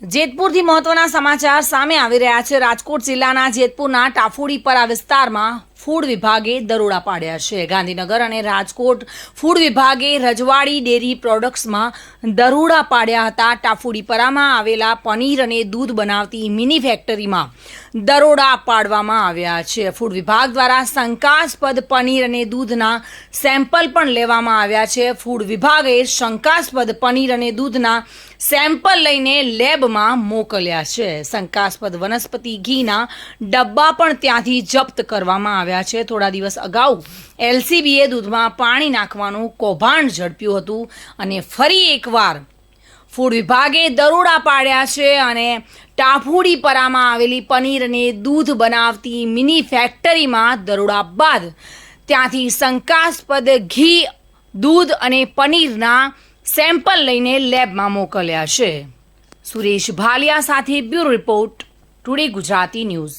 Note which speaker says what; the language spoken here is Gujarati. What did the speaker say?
Speaker 1: જેતપુરથી મહત્વના સમાચાર સામે આવી રહ્યા છે। રાજકોટ જિલ્લાના જેતપુરના ટાફુડીપરા વિસ્તારમાં ફૂડ વિભાગે દરોડા પાડ્યા છે। ગાંધીનગર અને રાજકોટ ફૂડ વિભાગે રજવાડી ડેરી પ્રોડક્ટ્સમાં દરોડા પાડ્યા હતા। ટાફુડીપરામાં આવેલા પનીર અને દૂધ બનાવતી મિની ફેક્ટરીમાં દરોડા પાડવામાં આવ્યા છે। ફૂડ વિભાગ દ્વારા શંકાસ્પદ પનીર અને દૂધના સેમ્પલ પણ લેવામાં આવ્યા છે। ફૂડ વિભાગે શંકાસ્પદ પનીર અને દૂધના સેમ્પલ લઈને લેબમાં મોકલ્યા છે। શંકાસ્પદ વનસ્પતિ ઘીના ડબ્બા પણ ત્યાંથી જપ્ત કરવામાં આવ્યા છે। થોડા દિવસ અગાઉ એલસીબીએ દૂધમાં પાણી નાખવાનું કૌભાંડ ઝડપ્યું હતું અને ફરી એકવાર ફૂડ વિભાગે દરોડા પાડ્યા છે અને ટાફુડીપરામાં આવેલી પનીર અને દૂધ બનાવતી મિની ફેક્ટરીમાં દરોડા બાદ ત્યાંથી શંકાસ્પદ ઘી, દૂધ અને પનીરના સેમ્પલ લઈને લેબમાં મોકલ્યા છે। સુરેશ ભાલિયા સાથે bureau report, today Gujarati news.